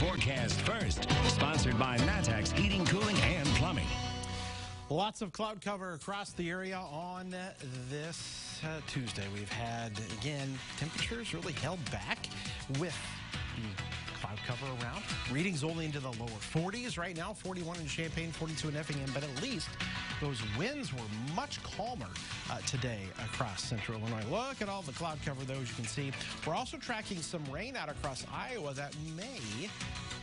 forecast first. Sponsored by Matex Heating, Cooling, and Plumbing. Lots of cloud cover across the area on this Tuesday. We've had, again, temperatures really held back with cloud cover around. Readings only into the lower 40s right now, 41 in Champaign, 42 in Effingham, but at least those winds were much calmer today across central Illinois. Look at all the cloud cover, though, as you can see. We're also tracking some rain out across Iowa that may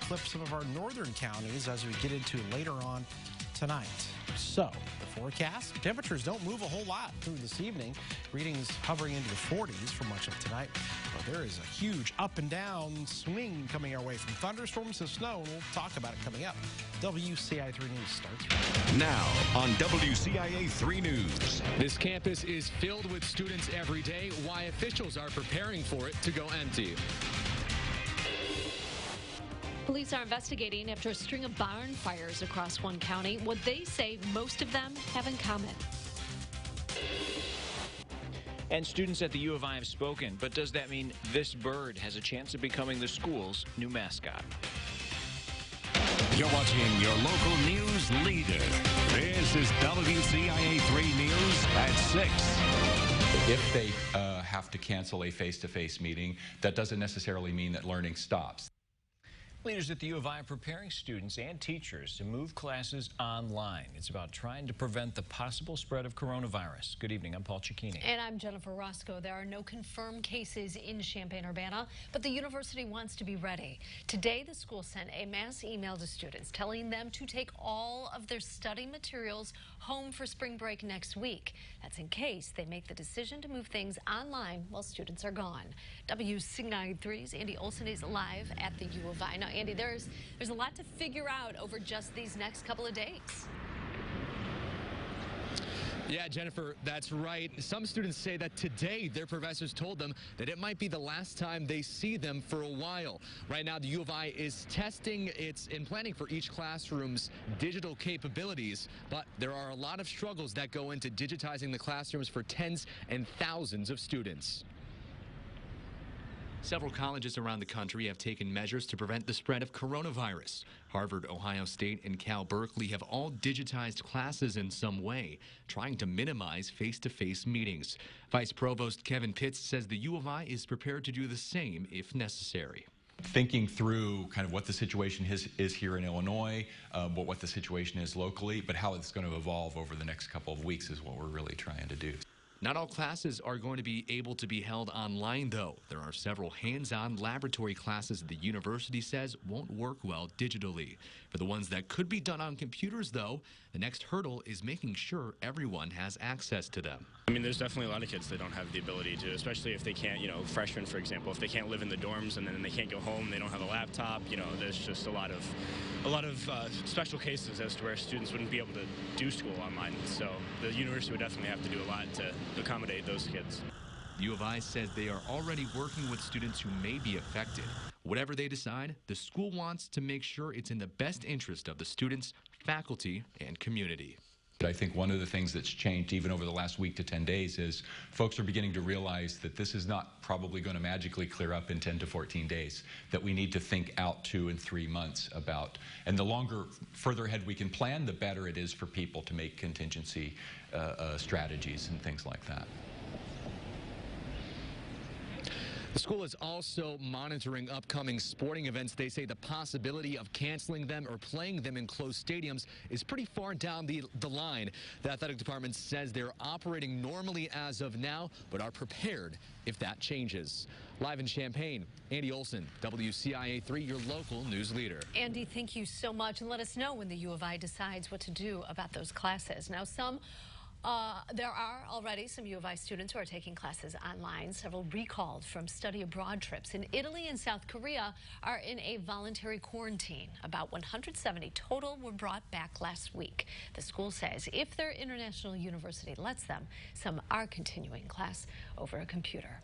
clip some of our northern counties as we get into later on tonight. So, the forecast, temperatures don't move a whole lot through this evening. Readings hovering into the 40s for much of tonight. But there is a huge up and down swing coming our way from thunderstorms to snow. And we'll talk about it coming up. WCIA 3 News starts right now on WCIA 3 News. This campus is filled with students every day. Why officials are preparing for it to go empty. Police are investigating after a string of barn fires across one county. What they say most of them have in common. And students at the U of I have spoken, but does that mean this bird has a chance of becoming the school's new mascot? You're watching your local news leader. This is WCIA 3 News at 6. If they have to cancel a face-to-face meeting, that doesn't necessarily mean that learning stops. Leaders at the U of I are preparing students and teachers to move classes online. It's about trying to prevent the possible spread of coronavirus. Good evening, I'm Paul Cicchini. And I'm Jennifer Roscoe. There are no confirmed cases in Champaign-Urbana, but the university wants to be ready. Today, the school sent a mass email to students telling them to take all of their study materials home for spring break next week. That's in case they make the decision to move things online while students are gone. WCIA 3's Andy Olson is live at the U of I. Now, Andy, there's a lot to figure out over just these next couple of days. Yeah, Jennifer, that's right. Some students say that today their professors told them that it might be the last time they see them for a while. Right now, the U of I is testing its and planning for each classroom's digital capabilities, but there are a lot of struggles that go into digitizing the classrooms for tens and thousands of students. Several colleges around the country have taken measures to prevent the spread of coronavirus. Harvard, Ohio State, and Cal Berkeley have all digitized classes in some way, trying to minimize face-to-face meetings. Vice Provost Kevin Pitts says the U of I is prepared to do the same if necessary. Thinking through kind of what the situation is here in Illinois, what the situation is locally, but how it's going to evolve over the next couple of weeks is what we're really trying to do. Not all classes are going to be able to be held online, though. There are several hands-on laboratory classes the university says won't work well digitally. For the ones that could be done on computers, though, the next hurdle is making sure everyone has access to them. I mean, there's definitely a lot of kids that don't have the ability to, especially if they can't, freshmen, for example, if they can't live in the dorms and then they can't go home, they don't have a laptop, there's just a lot of special cases as to where students wouldn't be able to do school online. So the university would definitely have to do a lot to accommodate those kids. The U of I says they are already working with students who may be affected. Whatever they decide, the school wants to make sure it's in the best interest of the students, faculty, and community. I think one of the things that's changed even over the last week to 10 days is folks are beginning to realize that this is not probably going to magically clear up in 10 to 14 days, that we need to think out 2 and 3 months about, and the further ahead we can plan, the better it is for people to make contingency strategies and things like that. The school is also monitoring upcoming sporting events. They say the possibility of canceling them or playing them in closed stadiums is pretty far down the line. The athletic department says they're operating normally as of now, but are prepared if that changes. Live in Champaign, Andy Olson, WCIA 3, your local news leader. Andy, thank you so much, and let us know when the U of I decides what to do about those classes. Now, there are already some U of I students who are taking classes online. Several recalled from study abroad trips in Italy and South Korea are in a voluntary quarantine. About 170 total were brought back last week. The school says if their international university lets them, some are continuing class over a computer.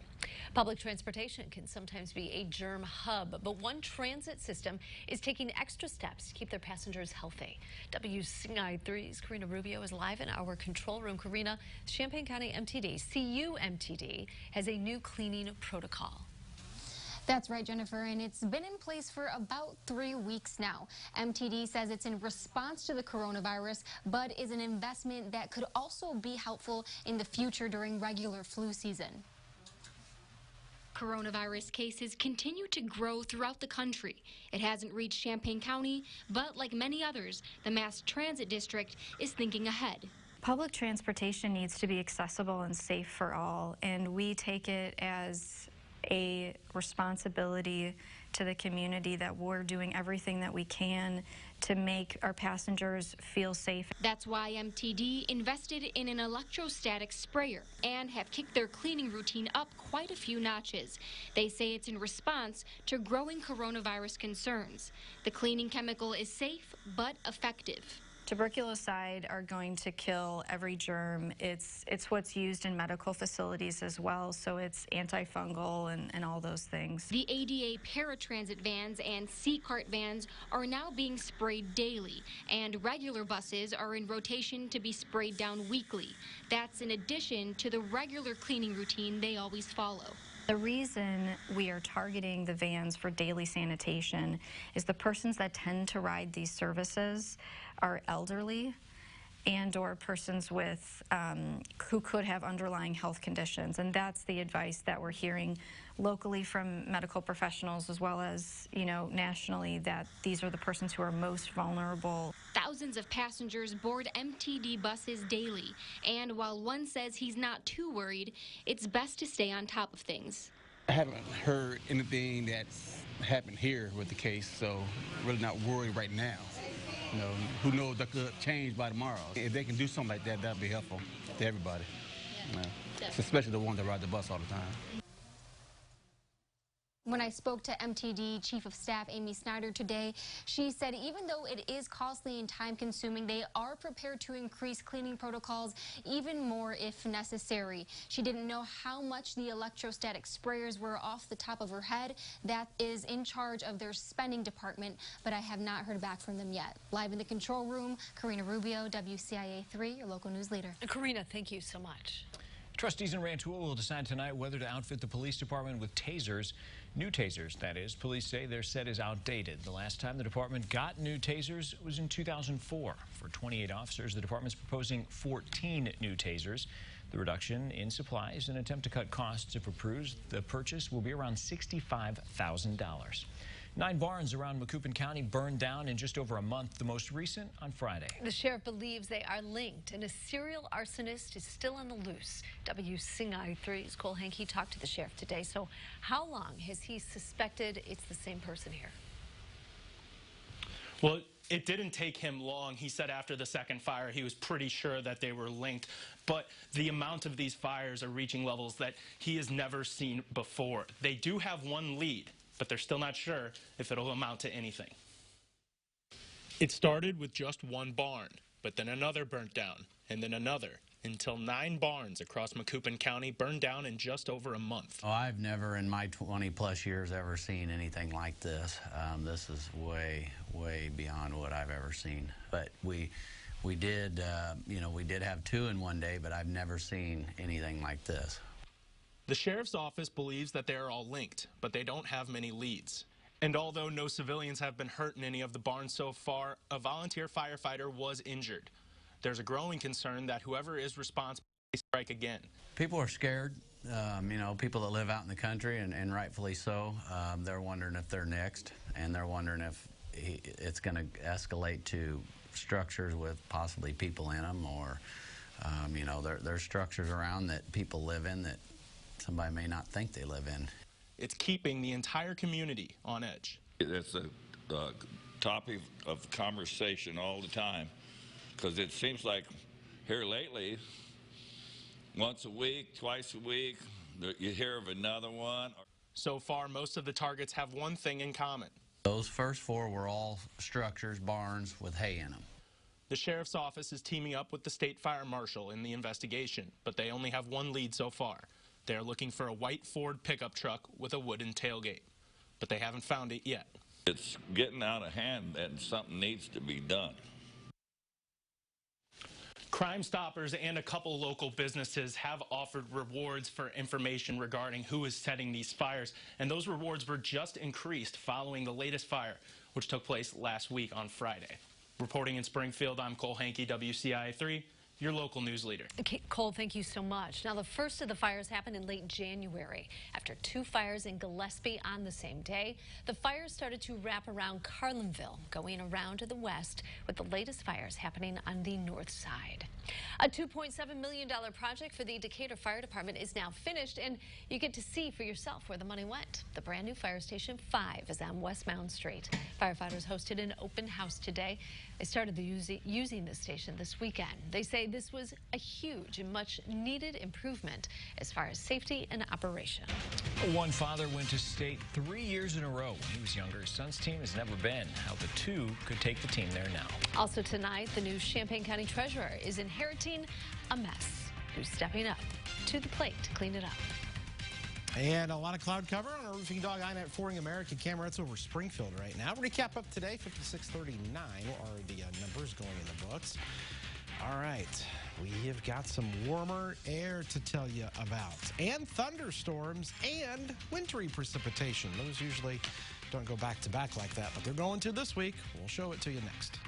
Public transportation can sometimes be a germ hub, but one transit system is taking extra steps to keep their passengers healthy. WCIA 3's Karina Rubio is live in our control room. Karina, Champaign County MTD, CUMTD, has a new cleaning protocol. That's right, Jennifer, and it's been in place for about 3 weeks now. MTD says it's in response to the coronavirus, but is an investment that could also be helpful in the future during regular flu season. Coronavirus cases continue to grow throughout the country. It hasn't reached Champaign County, but like many others, the Mass Transit District is thinking ahead. Public transportation needs to be accessible and safe for all, and we take it as a responsibility to the community that we're doing everything that we can to make our passengers feel safe. That's why MTD invested in an electrostatic sprayer and have kicked their cleaning routine up quite a few notches. They say it's in response to growing coronavirus concerns. The cleaning chemical is safe but effective. Tuberculoside are going to kill every germ. It's what's used in medical facilities as well, so it's antifungal and all those things. The ADA paratransit vans and C-cart vans are now being sprayed daily, and regular buses are in rotation to be sprayed down weekly. That's in addition to the regular cleaning routine they always follow. The reason we are targeting the vans for daily sanitation is the persons that tend to ride these services are elderly and or persons with who could have underlying health conditions, and that's the advice that we're hearing locally from medical professionals as well as, nationally, that these are the persons who are most vulnerable. Thousands of passengers board MTD buses daily, and while one says he's not too worried, it's best to stay on top of things. I haven't heard anything that's happened here with the case, so really not worried right now. Who knows, that could change by tomorrow. If they can do something like that, that'd be helpful to everybody. Especially the ones that ride the bus all the time. When I spoke to MTD Chief of Staff Amy Snyder today, she said even though it is costly and time-consuming, they are prepared to increase cleaning protocols even more if necessary. She didn't know how much the electrostatic sprayers were off the top of her head. That is in charge of their spending department, but I have not heard back from them yet. Live in the control room, Karina Rubio, WCIA 3, your local news leader. Karina, thank you so much. Trustees in Rantoul will decide tonight whether to outfit the police department with tasers. New tasers, that is. Police say their set is outdated. The last time the department got new tasers was in 2004. For 28 officers, the department's proposing 14 new tasers. The reduction in supply is an attempt to cut costs. If approved, the purchase will be around $65,000. 9 barns around Macoupin County burned down in just over a month, the most recent on Friday. The sheriff believes they are linked, and a serial arsonist is still on the loose. WCIA 3's Cole Hankey talked to the sheriff today. So how long has he suspected it's the same person here? Well, it didn't take him long. He said after the second fire, he was pretty sure that they were linked. But the amount of these fires are reaching levels that he has never seen before. They do have one lead, but they're still not sure if it'll amount to anything. It started with just one barn, but then another burnt down, and then another, until 9 barns across Macoupin County burned down in just over a month. Oh, I've never in my 20-plus years ever seen anything like this. This is way, way beyond what I've ever seen. But we did, we did have 2 in one day, but I've never seen anything like this. The sheriff's office believes that they are all linked, but they don't have many leads. And although no civilians have been hurt in any of the barns so far, a volunteer firefighter was injured. There's a growing concern that whoever is responsible may strike again. People are scared. People that live out in the country, and rightfully so, they're wondering if they're next, and they're wondering if it's going to escalate to structures with possibly people in them, or, there's structures around that people live in that somebody may not think they live in. It's keeping the entire community on edge. It's a topic of conversation all the time, because it seems like here lately, once a week, twice a week, you hear of another one. So far, most of the targets have one thing in common. Those first 4 were all structures, barns with hay in them. The sheriff's office is teaming up with the state fire marshal in the investigation, but they only have one lead so far. They're looking for a white Ford pickup truck with a wooden tailgate, but they haven't found it yet. It's getting out of hand and something needs to be done. Crime Stoppers and a couple local businesses have offered rewards for information regarding who is setting these fires, and those rewards were just increased following the latest fire, which took place last week on Friday. Reporting in Springfield, I'm Cole Hankey, WCIA 3. Your local news leader. Okay, Cole, thank you so much. Now, the first of the fires happened in late January. After 2 fires in Gillespie on the same day, the fires started to wrap around Carlinville, going around to the west, with the latest fires happening on the north side. A $2.7 million project for the Decatur Fire Department is now finished, and you get to see for yourself where the money went. The brand new Fire Station 5 is on West Mound Street. Firefighters hosted an open house today. They started using this station this weekend. They say this was a huge and much needed improvement as far as safety and operation. One father went to state 3 years in a row when he was younger. His son's team has never been. How the two could take the team there now. Also tonight, the new Champaign County Treasurer is inheriting a mess. Who's stepping up to the plate to clean it up? And a lot of cloud cover on our Roofing Dog INET Flooring America camera. It's over Springfield right now. Recap up today, 5639 are the numbers going in the books. All right, we have got some warmer air to tell you about, and thunderstorms and wintry precipitation. Those usually don't go back to back like that, but they're going to this week. We'll show it to you next.